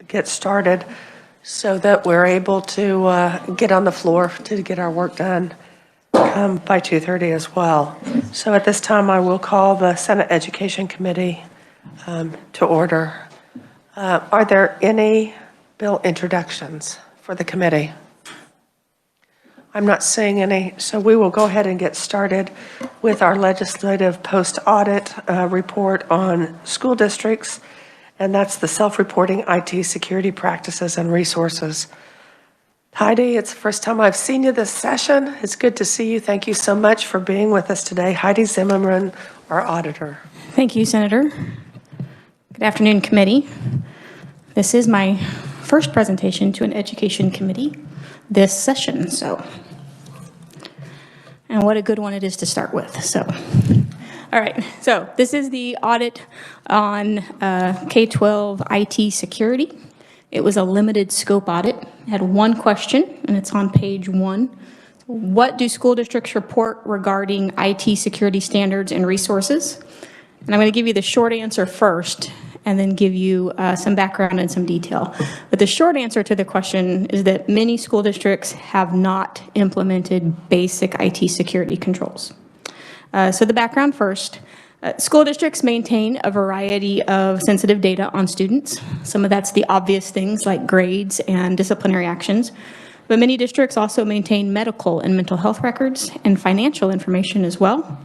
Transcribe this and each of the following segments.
get started so that we're able to get on the floor to get our work done by 2:30 as well. So at this time, I will call the Senate Education Committee to order. Are there any bill introductions for the committee? I'm not seeing any, so we will go ahead and get started with our legislative post-audit report on school districts, and that's the self-reporting IT security practices and resources. Heidi, it's the first time I've seen you this session. It's good to see you. Thank you so much for being with us today. Heidi Zimmerman, our auditor. Thank you, Senator. Good afternoon, committee. This is my first presentation to an education committee this session, and what a good one it is to start with. All right, so this is the audit on K-12 IT security. It was a limited scope audit. It had one question, and it's on page 1. What do school districts report regarding IT security standards and resources? And I'm going to give you the short answer first, and then give you some background and some detail. But the short answer to the question is that many school districts have not implemented basic IT security controls. So the background first. School districts maintain a variety of sensitive data on students. Some of that's the obvious things like grades and disciplinary actions. But many districts also maintain medical and mental health records and financial information as well.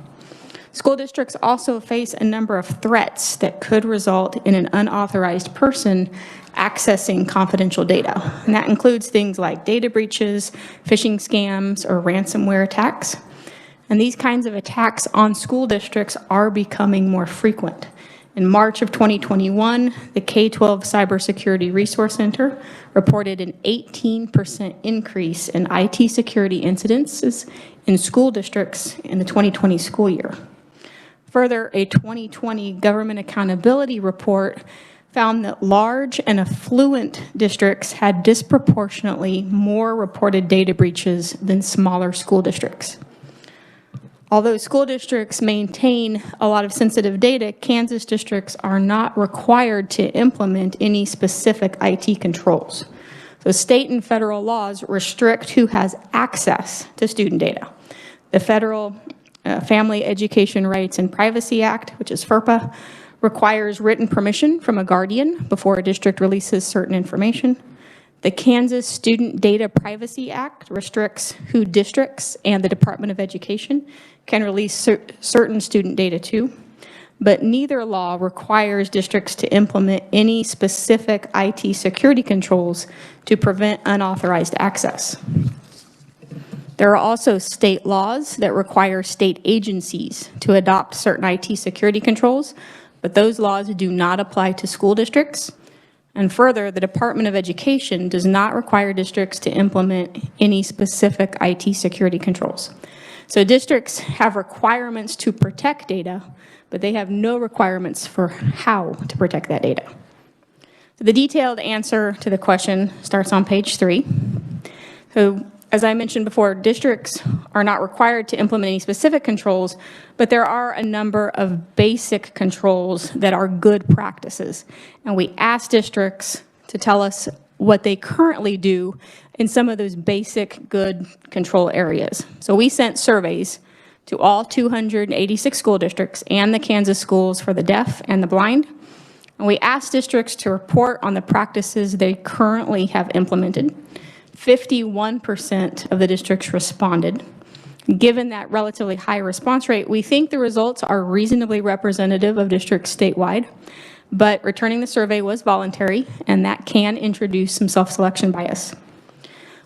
School districts also face a number of threats that could result in an unauthorized person accessing confidential data. And that includes things like data breaches, phishing scams, or ransomware attacks. And these kinds of attacks on school districts are becoming more frequent. In March of 2021, the K-12 Cybersecurity Resource Center reported an 18% increase in IT security incidences in school districts in the 2020 school year. Further, a 2020 Government Accountability Report found that large and affluent districts had disproportionately more reported data breaches than smaller school districts. Although school districts maintain a lot of sensitive data, Kansas districts are not required to implement any specific IT controls. So state and federal laws restrict who has access to student data. The federal Family Education Rights and Privacy Act, which is FERPA, requires written permission from a guardian before a district releases certain information. The Kansas Student Data Privacy Act restricts who districts and the Department of Education can release certain student data to, but neither law requires districts to implement any specific IT security controls to prevent unauthorized access. There are also state laws that require state agencies to adopt certain IT security controls, but those laws do not apply to school districts. And further, the Department of Education does not require districts to implement any specific IT security controls. So districts have requirements to protect data, but they have no requirements for how to protect that data. So the detailed answer to the question starts on page 3. So as I mentioned before, districts are not required to implement any specific controls, but there are a number of basic controls that are good practices. And we asked districts to tell us what they currently do in some of those basic good control areas. So we sent surveys to all 286 school districts and the Kansas schools for the deaf and the blind. And we asked districts to report on the practices they currently have implemented. 51% of the districts responded. Given that relatively high response rate, we think the results are reasonably representative of districts statewide, but returning the survey was voluntary, and that can introduce some self-selection bias.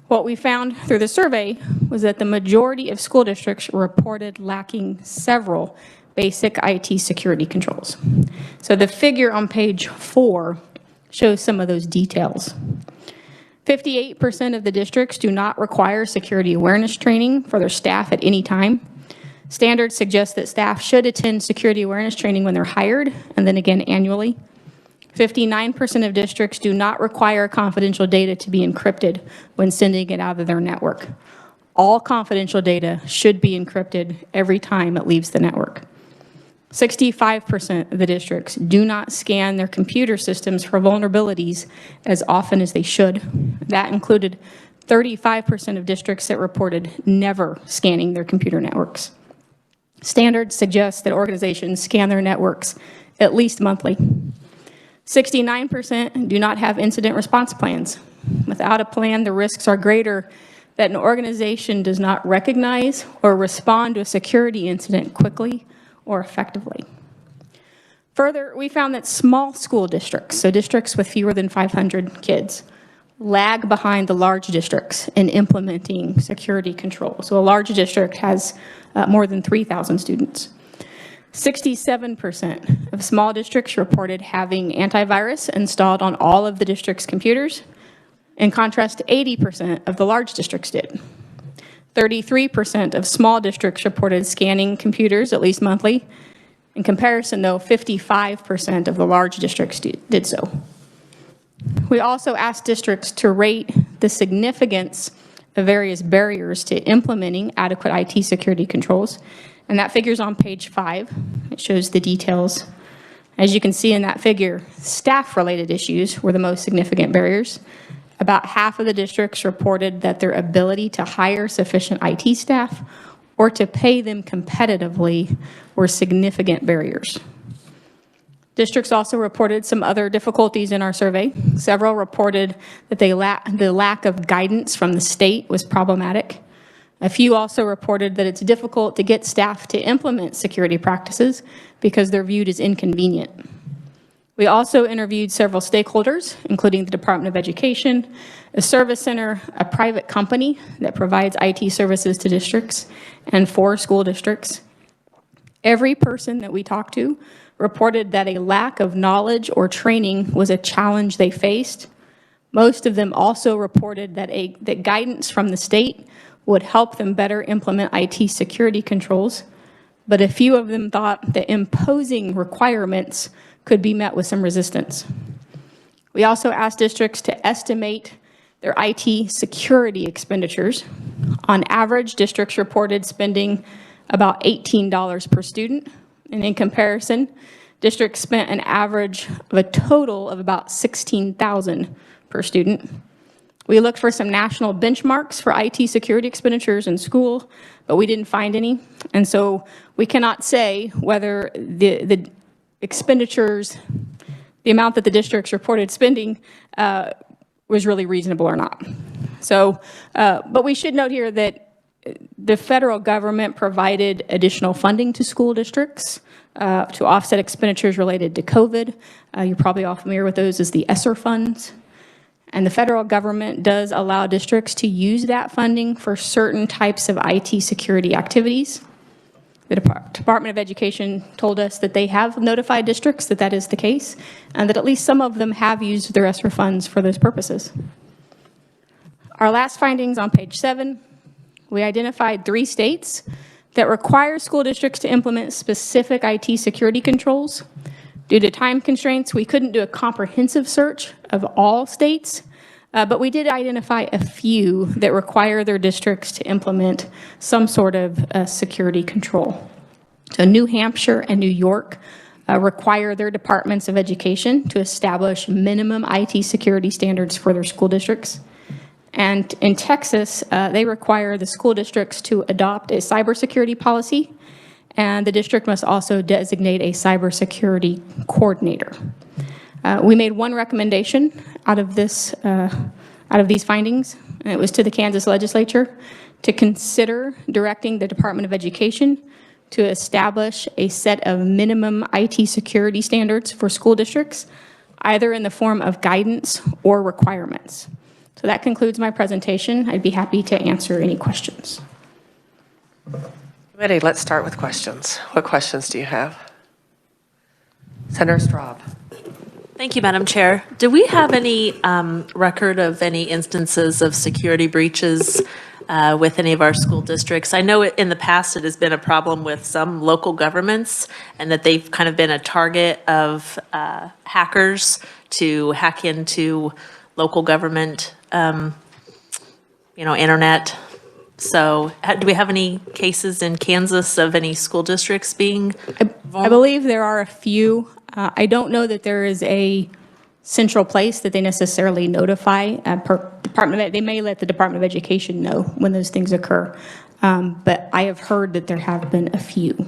What we found through the survey was that the majority of school districts reported lacking several basic IT security controls. So the figure on page 4 shows some of those details. 58% of the districts do not require security awareness training for their staff at any time. Standards suggest that staff should attend security awareness training when they're hired, and then again annually. 59% of districts do not require confidential data to be encrypted when sending it out of their network. All confidential data should be encrypted every time it leaves the network. 65% of the districts do not scan their computer systems for vulnerabilities as often as they should. That included 35% of districts that reported never scanning their computer networks. Standards suggest that organizations scan their networks at least monthly. 69% do not have incident response plans. Without a plan, the risks are greater that an organization does not recognize or respond to a security incident quickly or effectively. Further, we found that small school districts, so districts with fewer than 500 kids, lag behind the large districts in implementing security control. So a large district has more than 3,000 students. 67% of small districts reported having antivirus installed on all of the district's computers. In contrast, 80% of the large districts did. 33% of small districts reported scanning computers at least monthly. In comparison, though, 55% of the large districts did so. We also asked districts to rate the significance of various barriers to implementing adequate IT security controls, and that figure's on page 5. It shows the details. As you can see in that figure, staff-related issues were the most significant barriers. About half of the districts reported that their ability to hire sufficient IT staff or to pay them competitively were significant barriers. Districts also reported some other difficulties in our survey. Several reported that the lack of guidance from the state was problematic. A few also reported that it's difficult to get staff to implement security practices because they're viewed as inconvenient. We also interviewed several stakeholders, including the Department of Education, a service center, a private company that provides IT services to districts, and 4 school districts. Every person that we talked to reported that a lack of knowledge or training was a challenge they faced. Most of them also reported that guidance from the state would help them better implement IT security controls, but a few of them thought that imposing requirements could be met with some resistance. We also asked districts to estimate their IT security expenditures. On average, districts reported spending about $18 per student, and in comparison, districts spent an average of a total of about $16,000 per student. We looked for some national benchmarks for IT security expenditures in school, but we didn't find any, and so we cannot say whether the expenditures, the amount that the districts reported spending was really reasonable or not. So, but we should note here that the federal government provided additional funding to school districts to offset expenditures related to COVID. You're probably all familiar with those as the ESSER funds. And the federal government does allow districts to use that funding for certain types of IT security activities. The Department of Education told us that they have notified districts that that is the case, and that at least some of them have used their ESSER funds for those purposes. Our last findings on page 7, we identified 3 states that require school districts to implement specific IT security controls. Due to time constraints, we couldn't do a comprehensive search of all states, but we did identify a few that require their districts to implement some sort of security control. So New Hampshire and New York require their departments of education to establish minimum IT security standards for their school districts. And in Texas, they require the school districts to adopt a cybersecurity policy, and the district must also designate a cybersecurity coordinator. We made one recommendation out of these findings, and it was to the Kansas Legislature to consider directing the Department of Education to establish a set of minimum IT security standards for school districts, either in the form of guidance or requirements. So that concludes my presentation. I'd be happy to answer any questions. Ready, let's start with questions. What questions do you have? Senator Straub. Thank you, Madam Chair. Do we have any record of any instances of security breaches with any of our school districts? I know in the past it has been a problem with some local governments and that they've kind of been a target of hackers to hack into local government, internet. So do we have any cases in Kansas of any school districts being I believe there are a few. I don't know that there is a central place that they necessarily notify per department. They may let the Department of Education know when those things occur. But I have heard that there have been a few.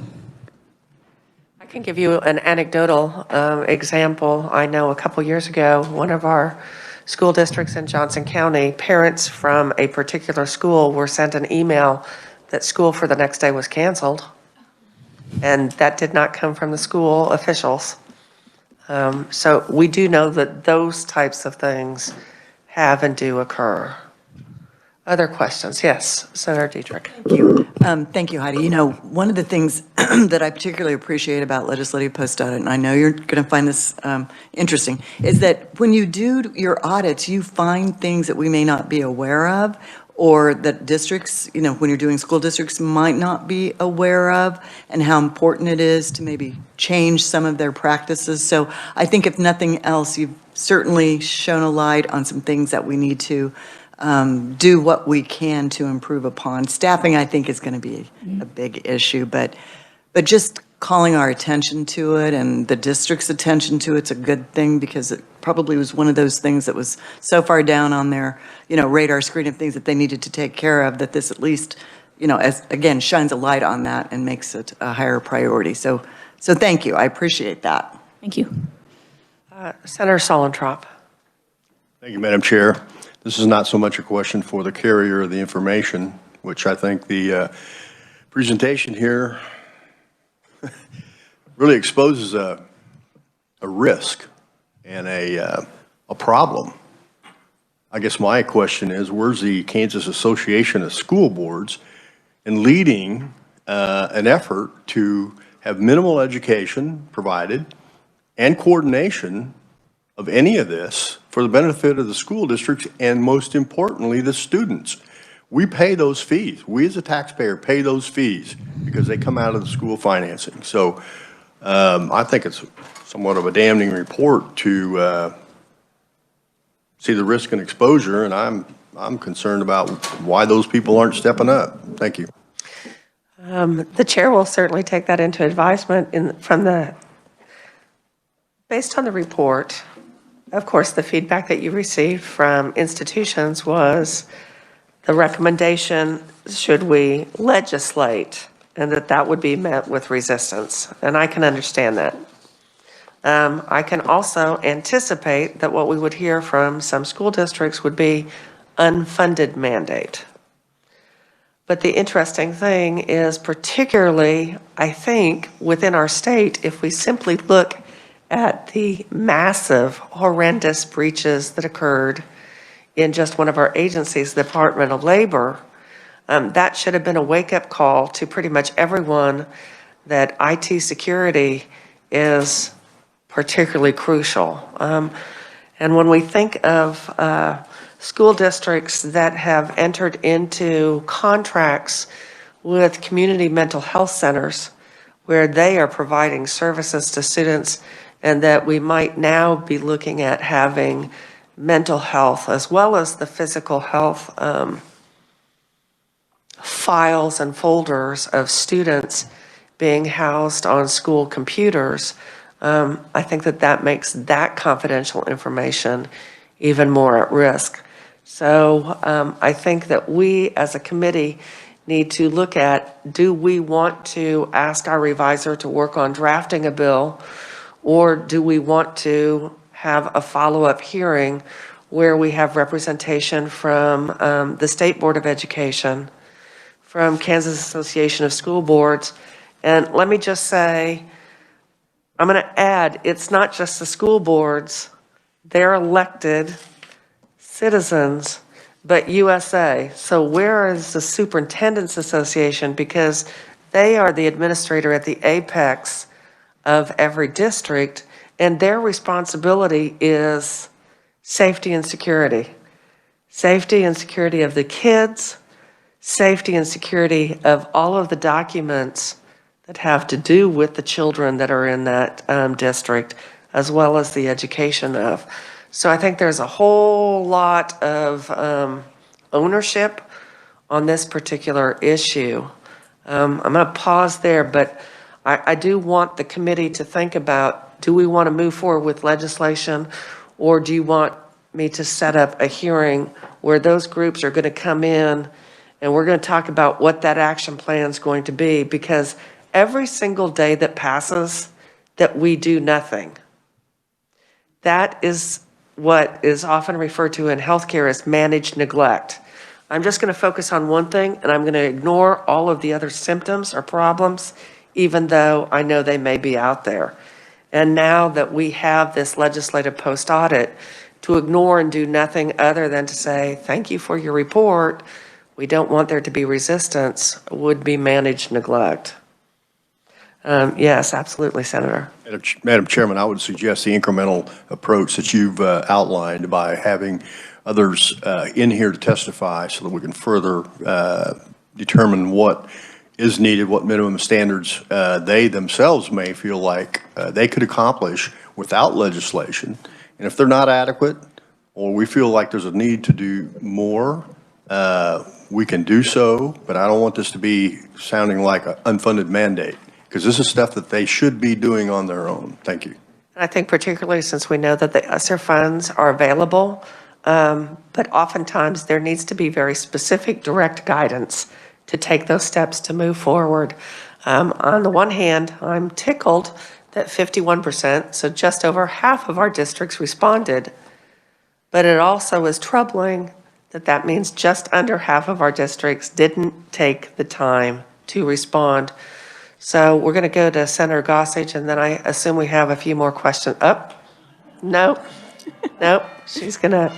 I can give you an anecdotal example. I know a couple years ago, one of our school districts in Johnson County, parents from a particular school were sent an email that school for the next day was canceled. And that did not come from the school officials. So we do know that those types of things have and do occur. Other questions? Yes, Senator Dietrich. Thank you, Heidi. You know, one of the things that I particularly appreciate about legislative post-audit, and I know you're going to find this interesting, is that when you do your audits, you find things that we may not be aware of, or that districts, you know, when you're doing school districts might not be aware of, and how important it is to maybe change some of their practices. So I think if nothing else, you've certainly shown a light on some things that we need to do what we can to improve upon. Staffing, I think, is going to be a big issue, but just calling our attention to it and the district's attention to it's a good thing, because it probably was one of those things that was so far down on their, you know, radar screen of things that they needed to take care of, that this at least, you know, as again, shines a light on that and makes it a higher priority. So thank you. I appreciate that. Thank you. Senator Solentrop. Thank you, Madam Chair. This is not so much a question for the carrier of the information, which I think the presentation here really exposes a risk and a problem. I guess my question is, where's the Kansas Association of School Boards in leading an effort to have minimal education provided and coordination of any of this for the benefit of the school districts and, most importantly, the students? We pay those fees. We as a taxpayer pay those fees because they come out of the school financing. So I think it's somewhat of a damning report to see the risk and exposure, and I'm concerned about why those people aren't stepping up. Thank you. The chair will certainly take that into advisement based on the report. Of course, the feedback that you received from institutions was the recommendation, should we legislate, and that would be met with resistance. And I can understand that. I can also anticipate that what we would hear from some school districts would be unfunded mandate. But the interesting thing is, particularly, I think, within our state, if we simply look at the massive, horrendous breaches that occurred in just one of our agencies, the Department of Labor, that should have been a wake-up call to pretty much everyone that IT security is particularly crucial. And when we think of school districts that have entered into contracts with community mental health centers where they are providing services to students, and that we might now be looking at having mental health as well as the physical health files and folders of students being housed on school computers, I think that makes that confidential information even more at risk. So I think that we as a committee need to look at, do we want to ask our revisor to work on drafting a bill, or do we want to have a follow-up hearing where we have representation from the State Board of Education, from Kansas Association of School Boards? And let me just say, I'm going to add, it's not just the school boards, they're elected citizens, but USA. So where is the Superintendent's Association? Because they are the administrator at the apex of every district, and their responsibility is safety and security. Safety and security of the kids, safety and security of all of the documents that have to do with the children that are in that district, as well as the education of. So I think there's a whole lot of ownership on this particular issue. I'm going to pause there, but I do want the committee to think about, do we want to move forward with legislation? Or do you want me to set up a hearing where those groups are going to come in and we're going to talk about what that action plan is going to be? Because every single day that passes that we do nothing, that is what is often referred to in healthcare as managed neglect. I'm just going to focus on one thing and I'm going to ignore all of the other symptoms or problems, even though I know they may be out there. And now that we have this legislative post-audit, to ignore and do nothing other than to say, thank you for your report, we don't want there to be resistance, would be managed neglect. Yes, absolutely, Senator. Madam Chairman, I would suggest the incremental approach that you've outlined by having others in here to testify so that we can further determine what is needed, what minimum standards they themselves may feel like they could accomplish without legislation. And if they're not adequate, or we feel like there's a need to do more, we can do so, but I don't want this to be sounding like an unfunded mandate, because this is stuff that they should be doing on their own. Thank you. And I think particularly since we know that the ESSER funds are available, but oftentimes there needs to be very specific direct guidance to take those steps to move forward. On the one hand, I'm tickled that 51%, so just over half of our districts responded, but it also is troubling that that means just under half of our districts didn't take the time to respond. So we're going to go to Senator Gossage, and then I assume we have a few more questions. Nope. She's going to,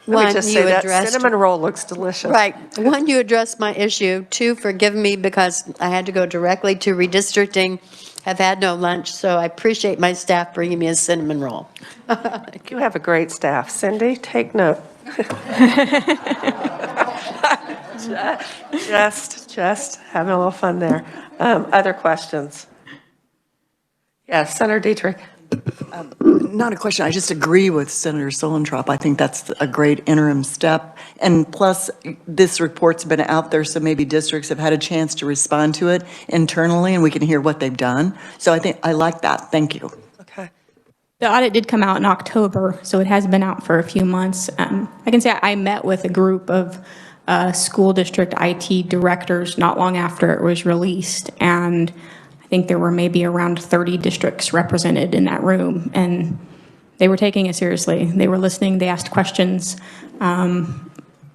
let me just say that cinnamon roll looks delicious. Right. One, you addressed my issue. Two, forgive me because I had to go directly to redistricting. Have had no lunch, so I appreciate my staff bringing me a cinnamon roll. You have a great staff. Cindy, take note. just having a little fun there. Other questions? Yes, Senator Dietrich. Not a question. I just agree with Senator Solentrop. I think that's a great interim step. And plus, this report's been out there, so maybe districts have had a chance to respond to it internally, and we can hear what they've done. So I think I like that. Thank you. Okay. The audit did come out in October, so it has been out for a few months. I can say I met with a group of school district IT directors not long after it was released, and I think there were maybe around 30 districts represented in that room, and they were taking it seriously. They were listening, they asked questions.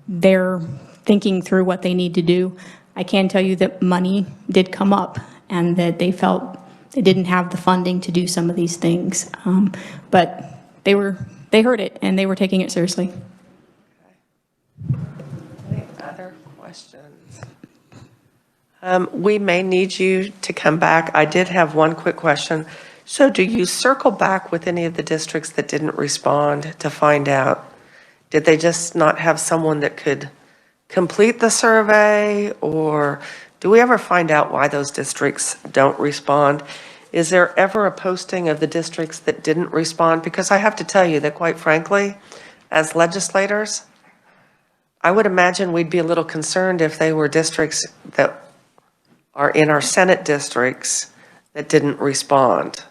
They're thinking through what they need to do. I can tell you that money did come up and that they felt they didn't have the funding to do some of these things. But they heard it and they were taking it seriously. Any other questions? We may need you to come back. I did have one quick question. So do you circle back with any of the districts that didn't respond to find out? Did they just not have someone that could complete the survey? Or do we ever find out why those districts don't respond? Is there ever a posting of the districts that didn't respond? Because I have to tell you that, quite frankly, as legislators, I would imagine we'd be a little concerned if they were districts that are in our Senate districts that didn't respond.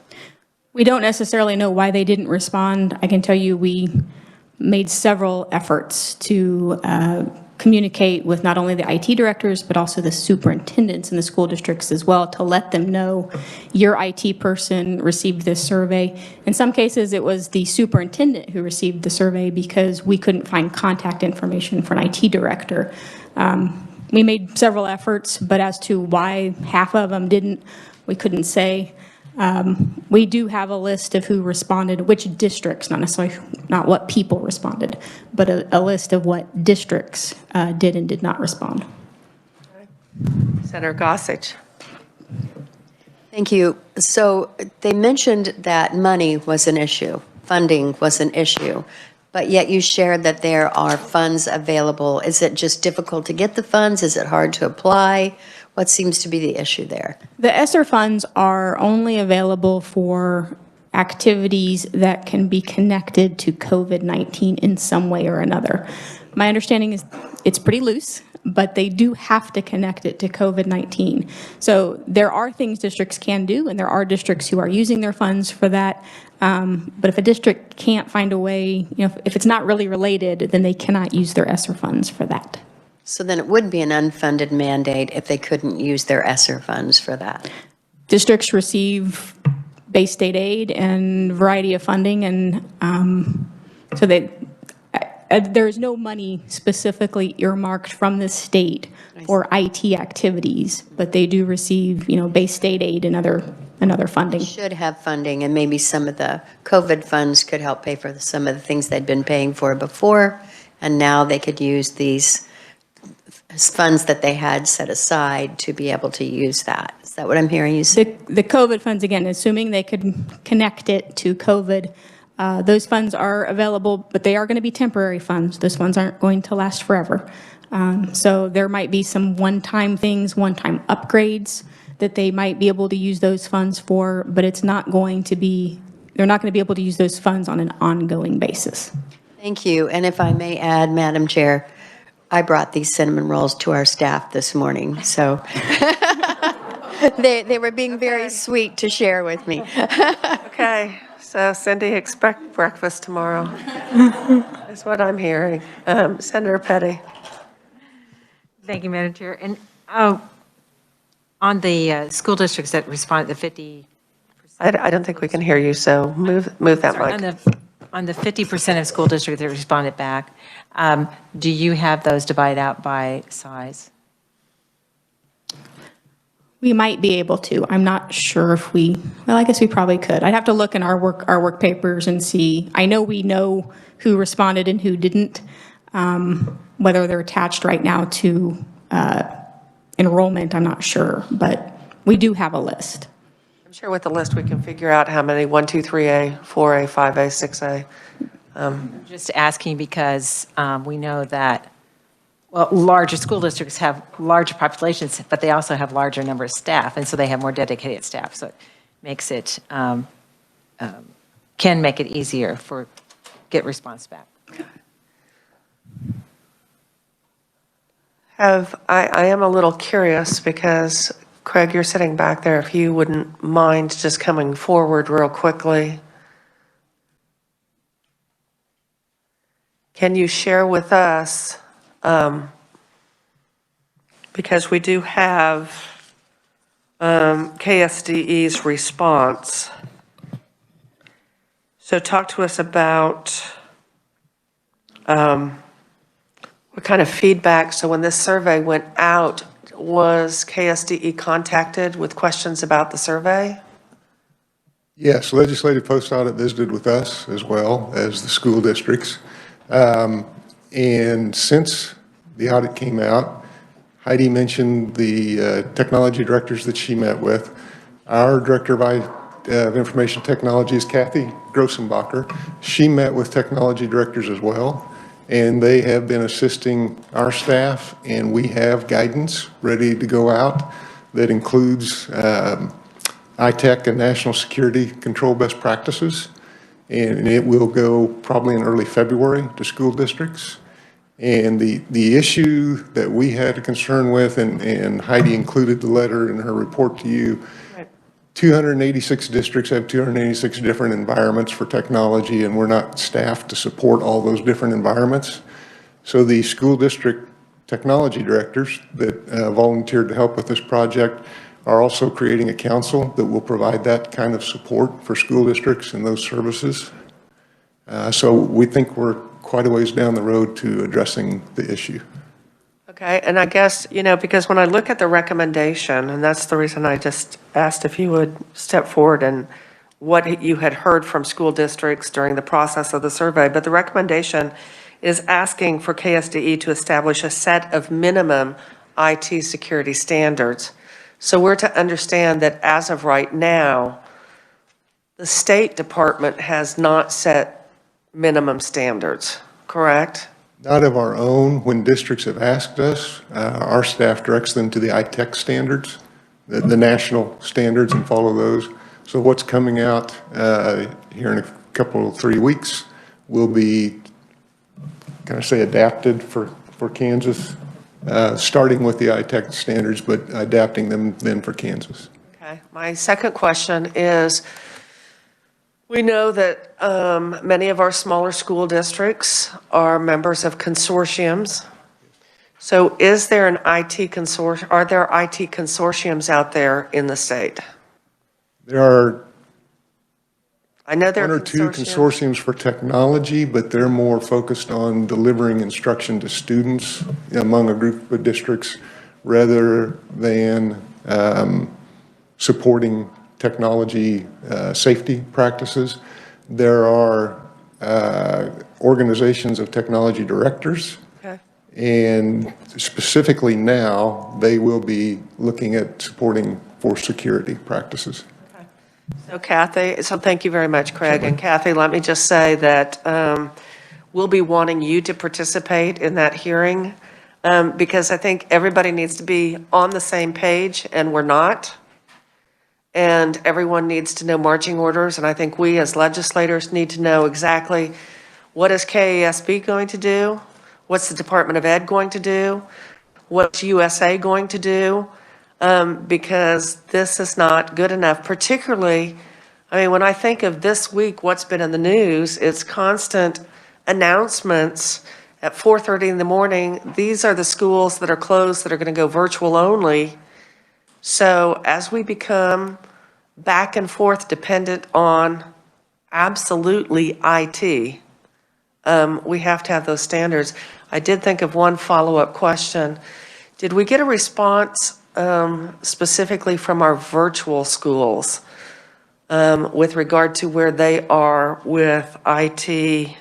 We don't necessarily know why they didn't respond. I can tell you we made several efforts to communicate with not only the IT directors, but also the superintendents in the school districts as well, to let them know your IT person received this survey. In some cases, it was the superintendent who received the survey because we couldn't find contact information for an IT director. We made several efforts, but as to why half of them didn't, we couldn't say. We do have a list of who responded, which districts, not necessarily not what people responded, but a list of what districts did and did not respond. Senator Gossage. Thank you. So they mentioned that money was an issue, funding was an issue, but yet you shared that there are funds available. Is it just difficult to get the funds? Is it hard to apply? What seems to be the issue there? The ESSER funds are only available for activities that can be connected to COVID-19 in some way or another. My understanding is it's pretty loose. but they do have to connect it to COVID-19. So there are things districts can do, and there are districts who are using their funds for that. But if a district can't find a way, if it's not really related, then they cannot use their ESSER funds for that. So then it would be an unfunded mandate if they couldn't use their ESSER funds for that. Districts receive base state aid and variety of funding, and so there is no money specifically earmarked from the state for IT activities, but they do receive, base state aid and other funding. Should have funding, and maybe some of the COVID funds could help pay for some of the things they'd been paying for before, and now they could use these funds that they had set aside to be able to use that. Is that what I'm hearing you say? The COVID funds, again, assuming they could connect it to COVID, those funds are available, but they are going to be temporary funds. Those funds aren't going to last forever. So there might be some one-time things, one-time upgrades that they might be able to use those funds for, but it's not going to be, they're not going to be able to use those funds on an ongoing basis. Thank you. And if I may add, Madam Chair, I brought these cinnamon rolls to our staff this morning, so they were being very sweet to share with me. Okay, so Cindy, expect breakfast tomorrow. That's what I'm hearing. Senator Petty. Thank you, Madam Chair. And on the school districts that respond, the 50%. I don't think we can hear you, so move that mic. On the 50% of school districts that responded back, do you have those divided out by size? We might be able to. I'm not sure if well, I guess we probably could. I'd have to look in our work papers and see. I know we know who responded and who didn't, whether they're attached right now to enrollment, I'm not sure, but we do have a list. I'm sure with the list we can figure out how many 1, 2, 3A, 4A, 5A, 6A. Just asking because we know that, well, larger school districts have larger populations, but they also have larger number of staff, and so they have more dedicated staff. So it makes it, can make it easier for get response back. I am a little curious because, Craig, you're sitting back there, if you wouldn't mind just coming forward real quickly. Can you share with us, because we do have KSDE's response. So talk to us about what kind of feedback. So when this survey went out, was KSDE contacted with questions about the survey? Yes, Legislative Post-Audit visited with us as well as the school districts. And since the audit came out, Heidi mentioned the technology directors that she met with. Our Director of Information Technology is Kathy Grossenbacher. She met with technology directors as well, and they have been assisting our staff, and we have guidance ready to go out that includes ITech and national security control best practices, and it will go probably in early February to school districts. And the issue that we had a concern with, and Heidi included the letter in her report to you, 286 districts have 286 different environments for technology, and we're not staffed to support all those different environments. So the school district technology directors that volunteered to help with this project are also creating a council that will provide that kind of support for school districts and those services. So we think we're quite a ways down the road to addressing the issue. Okay, and I guess, because when I look at the recommendation, and that's the reason I just asked if you would step forward and what you had heard from school districts during the process of the survey, but the recommendation is asking for KSDE to establish a set of minimum IT security standards. So we're to understand that as of right now, the State Department has not set minimum standards, correct? Not of our own. When districts have asked us, our staff directs them to the ITech standards, the national standards, and follow those. So what's coming out here in a couple, 3 weeks will be, can I say, adapted for Kansas starting with the ITech standards, but adapting them then for Kansas. Okay. My second question is, we know that many of our smaller school districts are members of consortiums. So is there an IT consortium, are there IT consortiums out there in the state? There are I know there are one or two consortiums for technology, but they're more focused on delivering instruction to students among a group of districts rather than supporting technology safety practices. There are organizations of technology directors. Okay. And specifically now, they will be looking at supporting for security practices. So Kathy, so thank you very much, Craig. And Kathy, let me just say that we'll be wanting you to participate in that hearing because I think everybody needs to be on the same page and we're not. And everyone needs to know marching orders. And I think we as legislators need to know exactly what is KASB going to do? What's the Department of Ed going to do? What's USA going to do? Because this is not good enough, particularly, I mean, when I think of this week, what's been in the news, it's constant announcements at 4:30 in the morning. These are the schools that are closed that are going to go virtual only. So as we become back and forth dependent on absolutely IT, we have to have those standards. I did think of one follow-up question. Did we get a response specifically from our virtual schools with regard to where they are with IT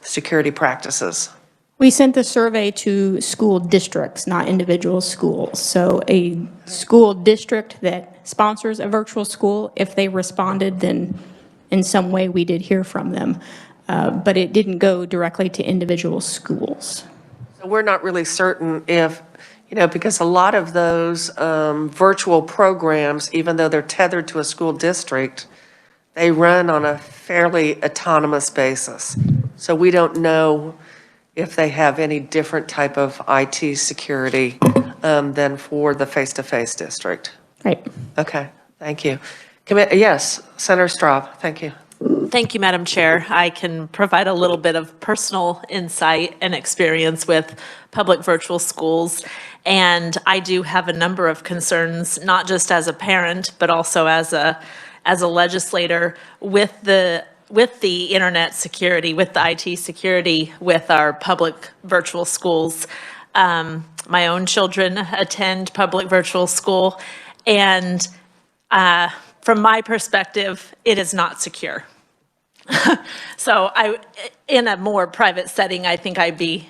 security practices? We sent the survey to school districts, not individual schools. So a school district that sponsors a virtual school, if they responded, then in some way we did hear from them. But it didn't go directly to individual schools. So we're not really certain if, you know, because a lot of those virtual programs, even though they're tethered to a school district, they run on a fairly autonomous basis. So we don't know if they have any different type of IT security than for the face-to-face district. Right. Okay, thank you. Yes, Senator Straub, thank you. Thank you, Madam Chair. I can provide a little bit of personal insight and experience with public virtual schools. And I do have a number of concerns, not just as a parent, but also as a legislator with the internet security, with the IT security, with our public virtual schools. My own children attend public virtual school, and from my perspective, it is not secure. So in a more private setting, I think I'd be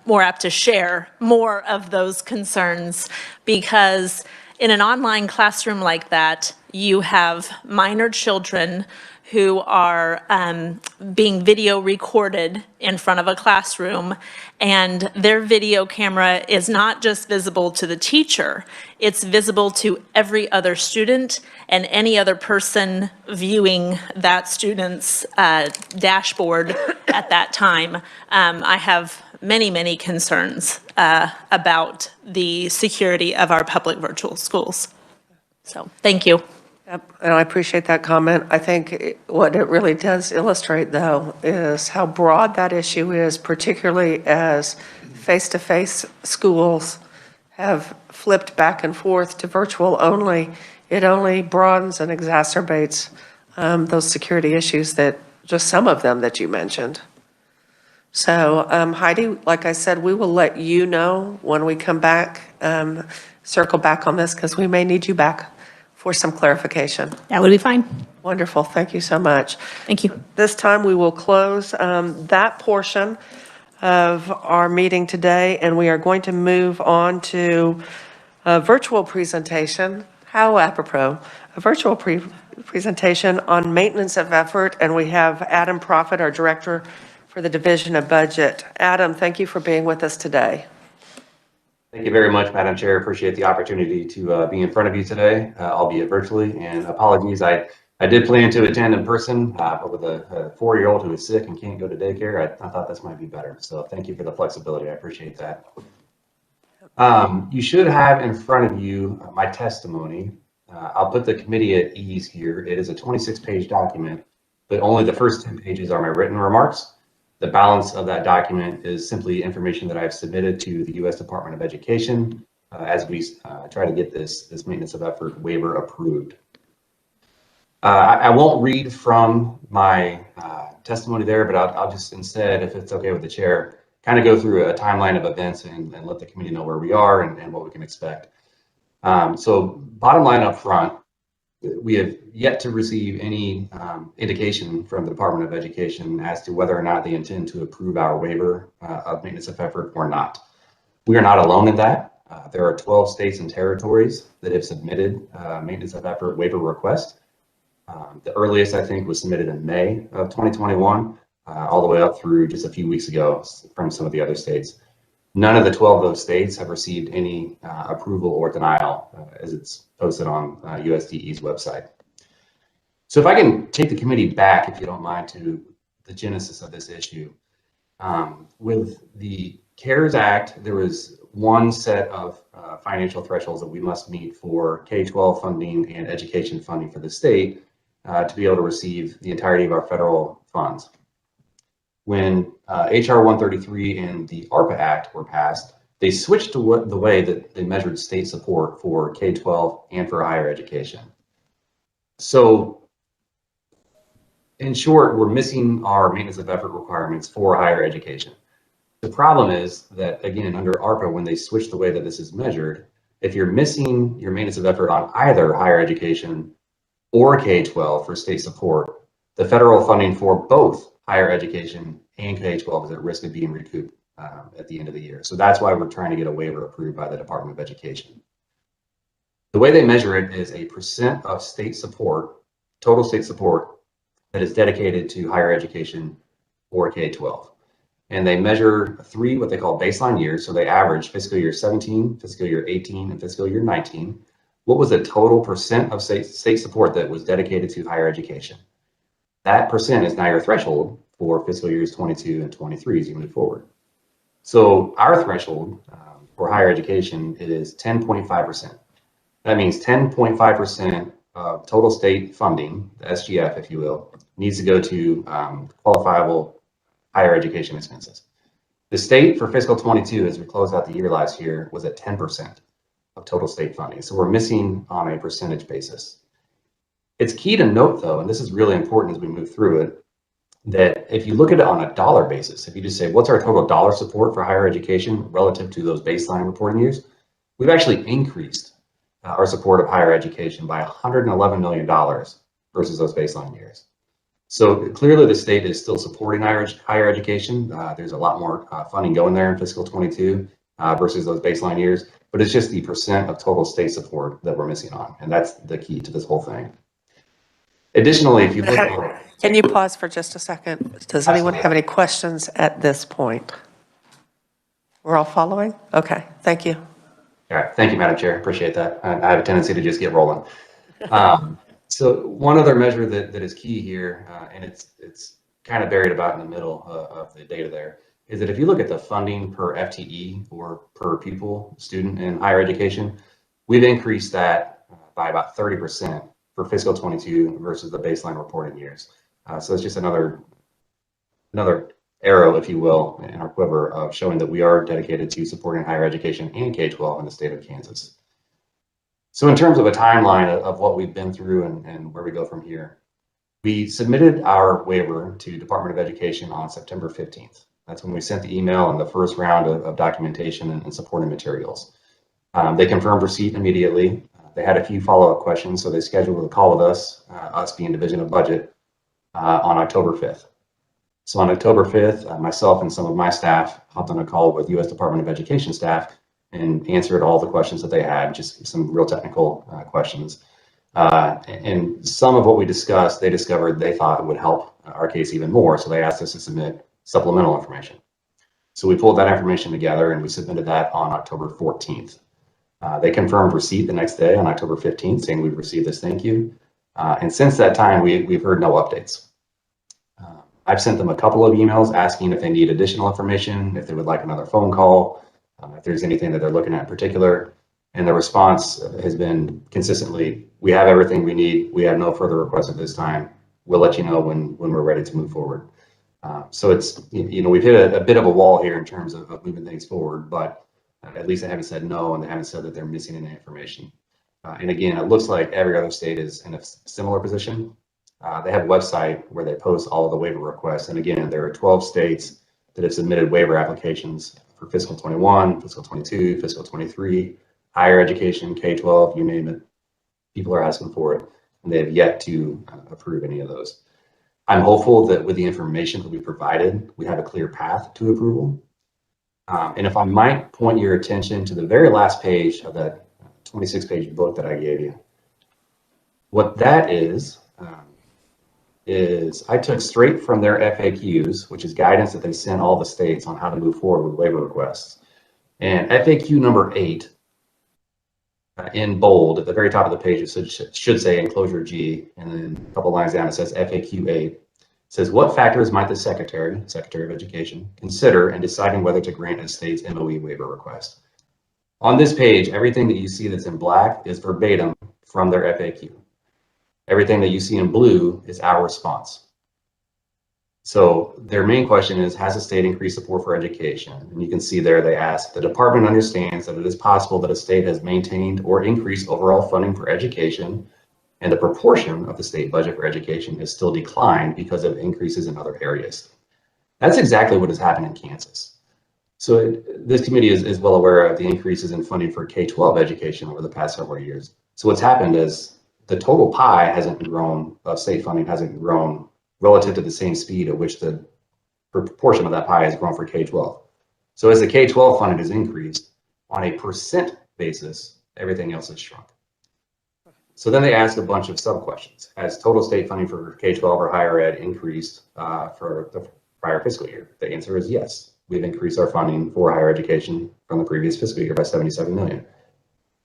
more apt to share more of those concerns, because in an online classroom like that, you have minor children who are being video recorded in front of a classroom, and their video camera is not just visible to the teacher, it's visible to every other student and any other person viewing that student's dashboard at that time. I have many, many concerns about the security of our public virtual schools. So, thank you. Yep, and I appreciate that comment. I think what it really does illustrate, though, is how broad that issue is, particularly as face-to-face schools have flipped back and forth to virtual only. It only broadens and exacerbates those security issues that, just some of them that you mentioned. So Heidi, like I said, we will let you know when we come back, circle back on this, because we may need you back for some clarification. That would be fine. Wonderful, thank you so much. Thank you. This time we will close that portion of our meeting today, and we are going to move on to a virtual presentation. How apropos, a virtual presentation on maintenance of effort, and we have Adam Profit, our Director for the Division of Budget. Adam, thank you for being with us today. Thank you very much, Madam Chair. Appreciate the opportunity to be in front of you today, albeit virtually. And apologies, I did plan to attend in person, but with a 4-year-old who is sick and can't go to daycare, I thought this might be better. So thank you for the flexibility. I appreciate that. You should have in front of you my testimony. I'll put the committee at ease here. It is a 26-page document, but only the first 10 pages are my written remarks. The balance of that document is simply information that I've submitted to the U.S. Department of Education as we try to get this maintenance of effort waiver approved. I won't read from my testimony there, but I'll just instead, if it's okay with the chair, kind of go through a timeline of events and let the committee know where we are and what we can expect. So bottom line up front, we have yet to receive any indication from the Department of Education as to whether or not they intend to approve our waiver of maintenance of effort or not. We are not alone in that. There are 12 states and territories that have submitted maintenance of effort waiver requests. The earliest, I think, was submitted in May of 2021, all the way up through just a few weeks ago from some of the other states. None of the 12 of those states have received any approval or denial as it's posted on USDE's website. So if I can take the committee back, if you don't mind, to the genesis of this issue. With the CARES Act, there was one set of financial thresholds that we must meet for K-12 funding and education funding for the state to be able to receive the entirety of our federal funds. When HR 133 and the ARPA Act were passed, they switched to the way that they measured state support for K-12 and for higher education. So in short, we're missing our maintenance of effort requirements for higher education. The problem is that, again, under ARPA, when they switch the way that this is measured, if you're missing your maintenance of effort on either higher education or K-12 for state support, the federal funding for both higher education and K-12 is at risk of being recouped at the end of the year. So that's why we're trying to get a waiver approved by the Department of Education. The way they measure it is a percent of state support, total state support, that is dedicated to higher education or K-12. And they measure three what they call baseline years. So they average fiscal year 17, fiscal year 18, and fiscal year 19. What was the total percent of state support that was dedicated to higher education? That percent is now your threshold for fiscal years 22 and 23 as you move forward. So our threshold for higher education is 10.5%. That means 10.5% of total state funding, the SGF, if you will, needs to go to qualifiable higher education expenses. The state for fiscal 22, as we closed out the year last year, was at 10% of total state funding. So we're missing on a percentage basis. It's key to note, though, and this is really important as we move through it, that if you look at it on a dollar basis, if you just say, what's our total dollar support for higher education relative to those baseline reporting years, we've actually increased our support of higher education by $111 million versus those baseline years. So clearly the state is still supporting higher education. There's a lot more funding going there in fiscal 22 versus those baseline years, but it's just the percent of total state support that we're missing on, and that's the key to this whole thing. Additionally, if you look at... Can you pause for just a second? Does anyone have any questions at this point? We're all following? Okay, thank you. All right, thank you, Madam Chair. Appreciate that. I have a tendency to just get rolling. So one other measure that is key here, and it's kind of buried about in the middle of the data there, is that if you look at the funding per FTE or per pupil student in higher education, we've increased that by about 30% for fiscal 22 versus the baseline reporting years. So it's just another arrow, if you will, in our quiver of showing that we are dedicated to supporting higher education and K-12 in the state of Kansas. So in terms of a timeline of what we've been through and where we go from here, we submitted our waiver to Department of Education on September 15th. That's when we sent the email and the first round of documentation and supporting materials. They confirmed receipt immediately. They had a few follow-up questions, so they scheduled a call with us, us being Division of Budget, on October 5th. So on October 5th, myself and some of my staff hopped on a call with U.S. Department of Education staff and answered all the questions that they had, just some real technical questions. And some of what we discussed, they discovered they thought would help our case even more, so they asked us to submit supplemental information. So we pulled that information together and we submitted that on October 14th. They confirmed receipt the next day on October 15th, saying we've received this thank you. And since that time, we've heard no updates. I've sent them a couple of emails asking if they need additional information, if they would like another phone call. if there's anything that they're looking at in particular. And the response has been consistently, we have everything we need. We have no further requests at this time. We'll let you know when we're ready to move forward. So it's, we've hit a bit of a wall here in terms of moving things forward, but at least they haven't said no, and they haven't said that they're missing any information. And again, it looks like every other state is in a similar position. They have a website where they post all of the waiver requests. And again, there are 12 states that have submitted waiver applications for fiscal 21, fiscal 22, fiscal 23, higher education, K-12, you name it. People are asking for it, and they have yet to approve any of those. I'm hopeful that with the information that we provided, we have a clear path to approval. And if I might point your attention to the very last page of that 26-page book that I gave you. What that is I took straight from their FAQs, which is guidance that they sent all the states on how to move forward with waiver requests. And FAQ number 8, in bold, at the very top of the page, it should say enclosure G, and then a couple lines down it says FAQ 8. It says, what factors might the Secretary of Education, consider in deciding whether to grant a state's MOE waiver request? On this page, everything that you see that's in black is verbatim from their FAQ. Everything that you see in blue is our response. So their main question is, has the state increased support for education? And you can see there they ask, the department understands that it is possible that a state has maintained or increased overall funding for education, and the proportion of the state budget for education has still declined because of increases in other areas. That's exactly what has happened in Kansas. So this committee is well aware of the increases in funding for K-12 education over the past several years. So what's happened is the total pie hasn't grown, state funding hasn't grown relative to the same speed at which the proportion of that pie has grown for K-12. So as the K-12 funding has increased, on a percent basis, everything else has shrunk. So then they ask a bunch of sub-questions. Has total state funding for K-12 or higher ed increased for the prior fiscal year? The answer is yes. We've increased our funding for higher education from the previous fiscal year by $77 million.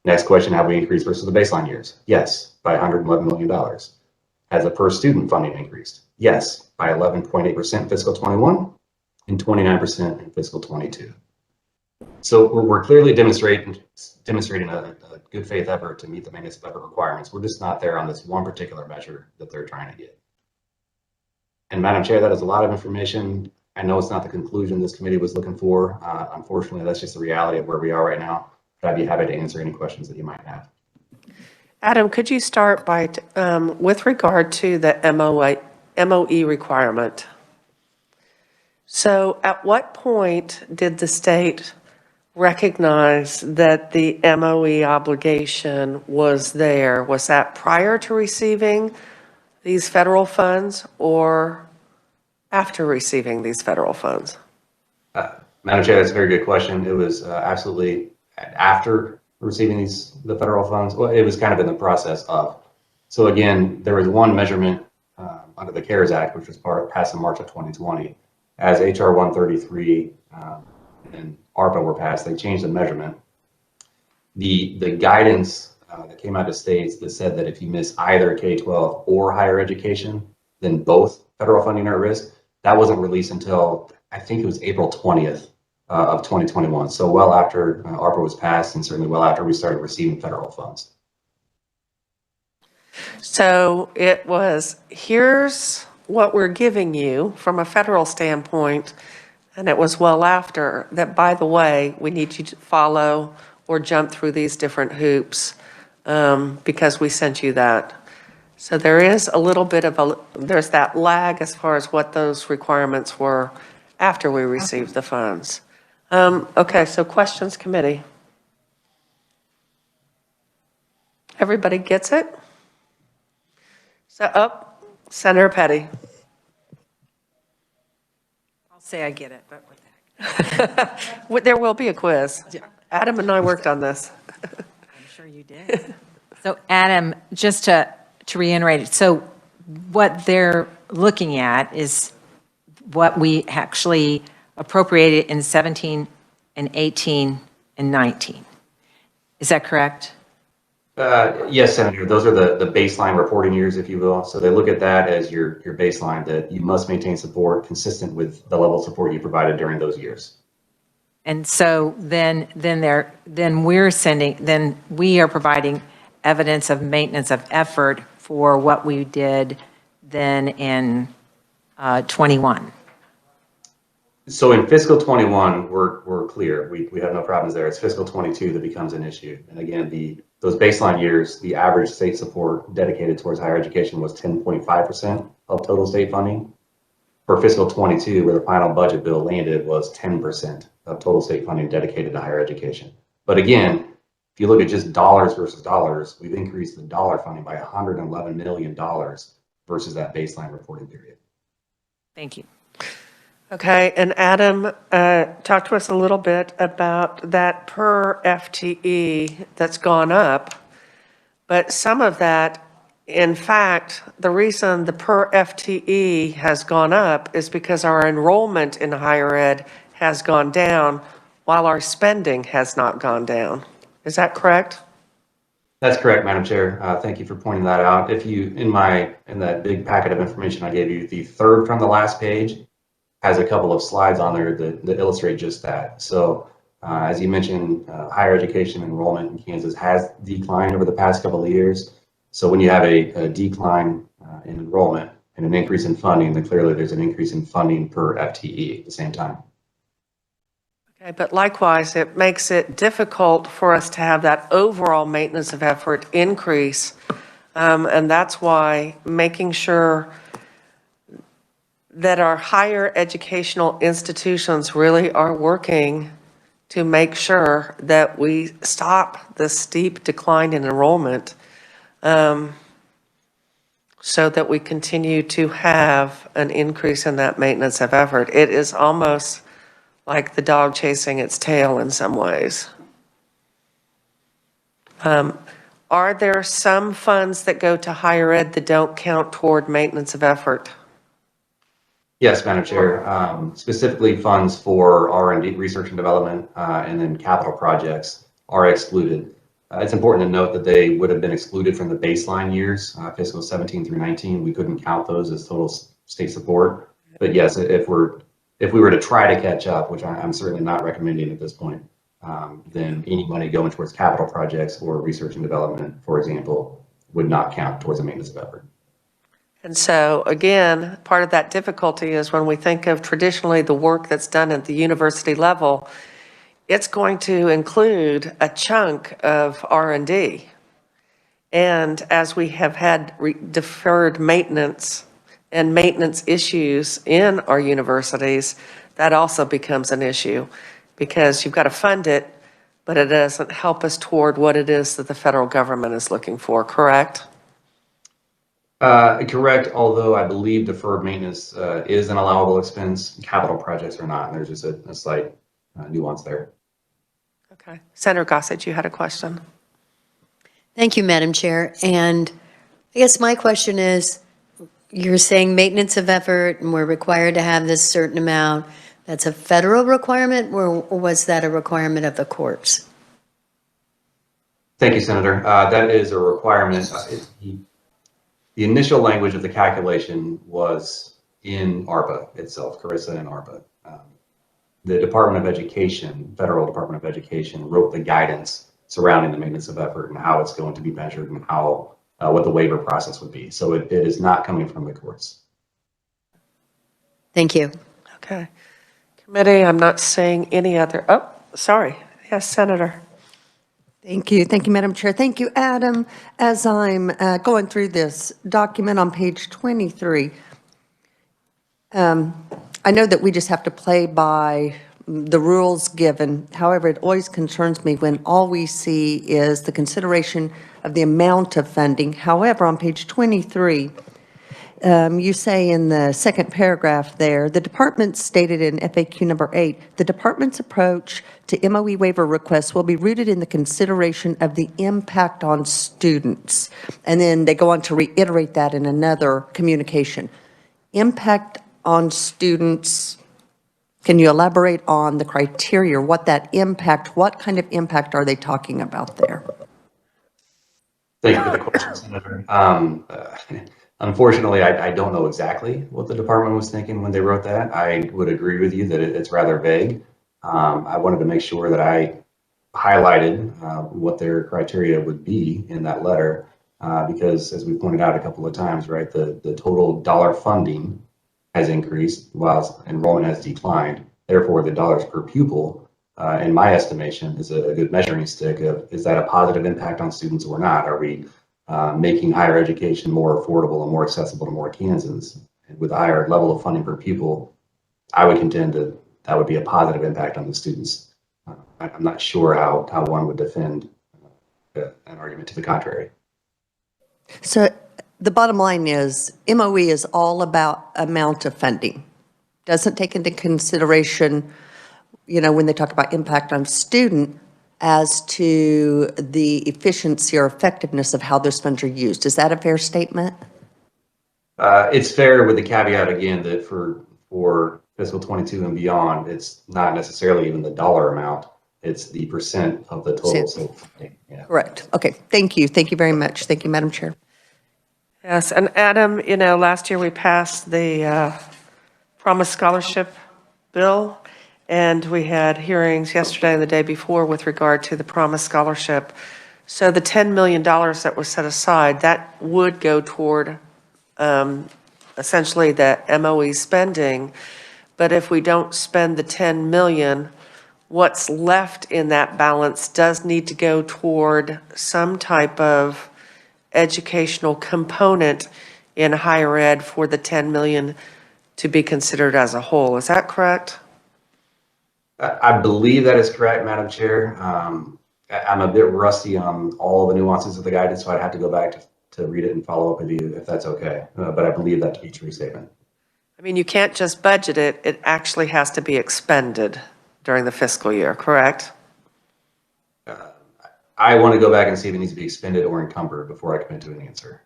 Next question, have we increased versus the baseline years? Yes, by $111 million. Has the per student funding increased? Yes, by 11.8% fiscal 21 and 29% in fiscal 22. So we're clearly demonstrating a good faith effort to meet the maintenance of effort requirements. We're just not there on this one particular measure that they're trying to get. And Madam Chair, that is a lot of information. I know it's not the conclusion this committee was looking for. Unfortunately, that's just the reality of where we are right now. But I'd be happy to answer any questions that you might have. Adam, could you start by, with regard to the MOE requirement? So at what point did the state recognize that the MOE obligation was there? Was that prior to receiving these federal funds or after receiving these federal funds? Madam Chair, that's a very good question. It was absolutely after receiving the federal funds. Well, it was kind of in the process of. So again, there was one measurement under the CARES Act, which was passed in March of 2020. As HR 133 and ARPA were passed, they changed the measurement. The guidance that came out of states that said that if you miss either K-12 or higher education, then both federal funding are at risk. That wasn't released until, I think it was April 20th of 2021. So well after ARPA was passed, and certainly well after we started receiving federal funds. So it was, here's what we're giving you from a federal standpoint, and it was well after that, by the way, we need you to follow or jump through these different hoops because we sent you that. So there is a little bit of there's that lag as far as what those requirements were after we received the funds. Okay, so questions committee. Everybody gets it? So, Senator Petty. I'll say I get it, but what the heck? There will be a quiz. Adam and I worked on this. I'm sure you did. So Adam, just to reiterate, so what they're looking at is what we actually appropriated in 17 and 18 and 19. Is that correct? Yes, Senator, those are the baseline reporting years, if you will. So they look at that as your baseline, that you must maintain support consistent with the level of support you provided during those years. And so then we are providing evidence of maintenance of effort for what we did then in 21. So in fiscal 21, we're clear. We have no problems there. It's fiscal 22 that becomes an issue. And again, those baseline years, the average state support dedicated towards higher education was 10.5% of total state funding. For fiscal 22, where the final budget bill landed, was 10% of total state funding dedicated to higher education. But again, if you look at just dollars versus dollars, we've increased the dollar funding by $111 million versus that baseline reporting period. Thank you. Okay, and Adam, talk to us a little bit about that per FTE that's gone up. But some of that, in fact, the reason the per FTE has gone up is because our enrollment in higher ed has gone down while our spending has not gone down. Is that correct? That's correct, Madam Chair. Thank you for pointing that out. If you, in that big packet of information I gave you, the third from the last page has a couple of slides on there that illustrate just that. So as you mentioned, higher education enrollment in Kansas has declined over the past couple of years. So when you have a decline in enrollment and an increase in funding, then clearly there's an increase in funding per FTE at the same time. Okay, but likewise, it makes it difficult for us to have that overall maintenance of effort increase. And that's why making sure that our higher educational institutions really are working to make sure that we stop the steep decline in enrollment, so that we continue to have an increase in that maintenance of effort. It is almost like the dog chasing its tail in some ways. Are there some funds that go to higher ed that don't count toward maintenance of effort? Yes, Madam Chair. Specifically, funds for R&D, research and development, and then capital projects are excluded. It's important to note that they would have been excluded from the baseline years, fiscal 17 through 19. We couldn't count those as total state support. But yes, if we were to try to catch up, which I'm certainly not recommending at this point, then any money going towards capital projects or research and development, for example, would not count towards a maintenance of effort. And so, again, part of that difficulty is when we think of traditionally the work that's done at the university level, it's going to include a chunk of R&D. And as we have had deferred maintenance and maintenance issues in our universities, that also becomes an issue because you've got to fund it, but it doesn't help us toward what it is that the federal government is looking for, correct? Correct, although I believe deferred maintenance is an allowable expense. Capital projects are not, and there's just a slight nuance there. Okay. Senator Gossett, you had a question. Thank you, Madam Chair. And I guess my question is, you're saying maintenance of effort and we're required to have this certain amount. That's a federal requirement, or was that a requirement of the courts? Thank you, Senator. That is a requirement. The initial language of the calculation was in ARPA itself, Carissa and ARPA. The Department of Education, Federal Department of Education, wrote the guidance surrounding the maintenance of effort and how it's going to be measured and how what the waiver process would be. So it is not coming from the courts. Thank you. Okay. Committee, I'm not seeing any other, oh, sorry. Yes, Senator. Thank you. Thank you, Madam Chair. Thank you, Adam. As I'm going through this document on page 23, I know that we just have to play by the rules given. However, it always concerns me when all we see is the consideration of the amount of funding. However, on page 23, you say in the second paragraph there, the department stated in FAQ number 8, the department's approach to MOE waiver requests will be rooted in the consideration of the impact on students. And then they go on to reiterate that in another communication. Impact on students, can you elaborate on the criteria, what that impact, what kind of impact are they talking about there? Thank you for the question, Senator. Unfortunately, I don't know exactly what the department was thinking when they wrote that. I would agree with you that it's rather vague. I wanted to make sure that I highlighted what their criteria would be in that letter, because as we pointed out a couple of times, right, the total dollar funding has increased while enrollment has declined. Therefore, the dollars per pupil, in my estimation, is a good measuring stick of, is that a positive impact on students or not? Are we making higher education more affordable and more accessible to more Kansans? And with a higher level of funding per pupil, I would contend that that would be a positive impact on the students. I'm not sure how one would defend an argument to the contrary. So the bottom line is MOE is all about amount of funding. Doesn't take into consideration, when they talk about impact on student as to the efficiency or effectiveness of how those funds are used. Is that a fair statement? It's fair with the caveat again that for fiscal 22 and beyond, it's not necessarily even the dollar amount. It's the percent of the total state funding. Yeah. Correct. Okay. Thank you. Thank you very much. Thank you, Madam Chair. Yes, and Adam, last year we passed the Promise Scholarship Bill, and we had hearings yesterday and the day before with regard to the Promise Scholarship. So the $10 million that was set aside, that would go toward essentially the MOE spending. But if we don't spend the 10 million, what's left in that balance does need to go toward some type of educational component in higher ed for the 10 million to be considered as a whole. Is that correct? I believe that is correct, Madam Chair. I'm a bit rusty on all the nuances of the guidance, so I'd have to go back to read it and follow up with you if that's okay. But I believe that to be a true statement. I mean, you can't just budget it. It actually has to be expended during the fiscal year, correct? I want to go back and see if it needs to be expended or encumbered before I commit to an answer.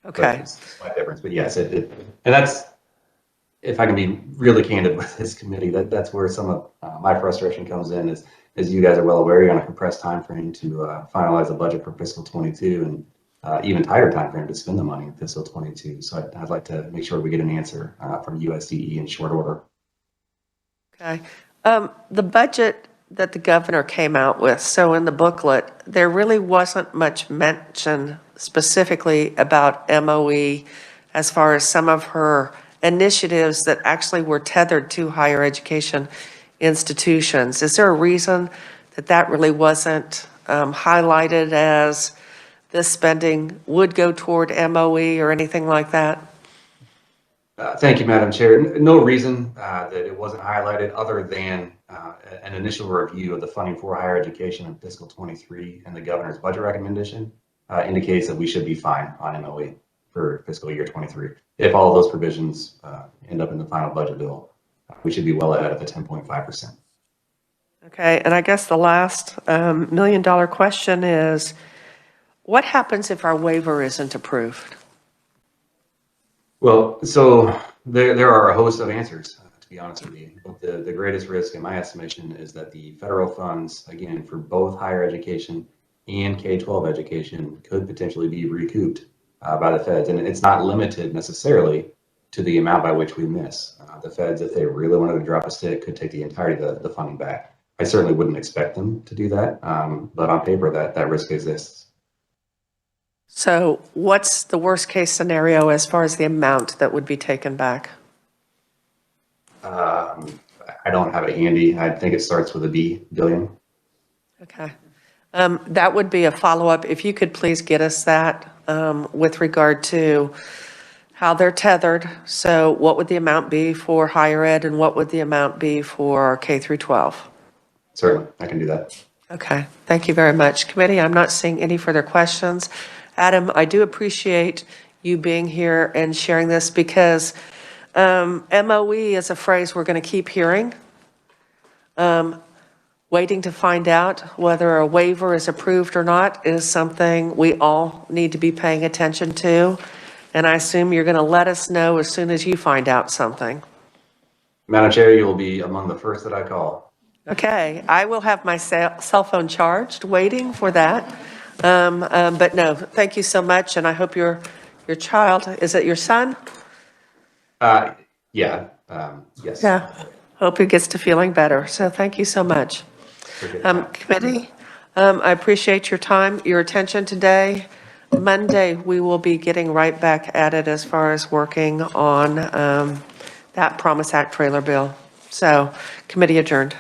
Okay. It's a slight difference, but yes, and that's, if I can be really candid with this committee, that's where some of my frustration comes in is, as you guys are well aware, you're on a compressed time frame to finalize the budget for fiscal 22 and even tighter time frame to spend the money in fiscal 22. So I'd like to make sure we get an answer from USDE in short order. Okay. The budget that the governor came out with, so in the booklet, there really wasn't much mention specifically about MOE as far as some of her initiatives that actually were tethered to higher education institutions. Is there a reason that that really wasn't highlighted as this spending would go toward MOE or anything like that? Thank you, Madam Chair. No reason that it wasn't highlighted other than an initial review of the funding for higher education in fiscal 23 and the governor's budget recommendation indicates that we should be fine on MOE for fiscal year 23. If all of those provisions end up in the final budget bill, we should be well ahead of the 10.5%. Okay, and I guess the last $1 million question is, what happens if our waiver isn't approved? Well, so there are a host of answers, to be honest with you. But the greatest risk, in my estimation, is that the federal funds, again, for both higher education and K-12 education, could potentially be recouped by the feds. And it's not limited necessarily to the amount by which we miss. The feds, if they really wanted to drop a stick, could take the entirety of the funding back. I certainly wouldn't expect them to do that, but on paper, that risk exists. So what's the worst case scenario as far as the amount that would be taken back? I don't have it handy. I think it starts with a B, billion. Okay. That would be a follow-up. If you could please get us that with regard to how they're tethered. So what would the amount be for higher ed and what would the amount be for K through 12? Certainly, I can do that. Okay, thank you very much. Committee, I'm not seeing any further questions. Adam, I do appreciate you being here and sharing this because MOE is a phrase we're going to keep hearing. Waiting to find out whether a waiver is approved or not is something we all need to be paying attention to. And I assume you're going to let us know as soon as you find out something. Madam Chair, you will be among the first that I call. Okay, I will have my cell phone charged, waiting for that. But no, thank you so much, and I hope your child, is it your son? Yeah, yes. Yeah. Hope he gets to feeling better. So thank you so much. Committee, I appreciate your time, your attention today. Monday, we will be getting right back at it as far as working on that Promise Act trailer bill. So committee adjourned.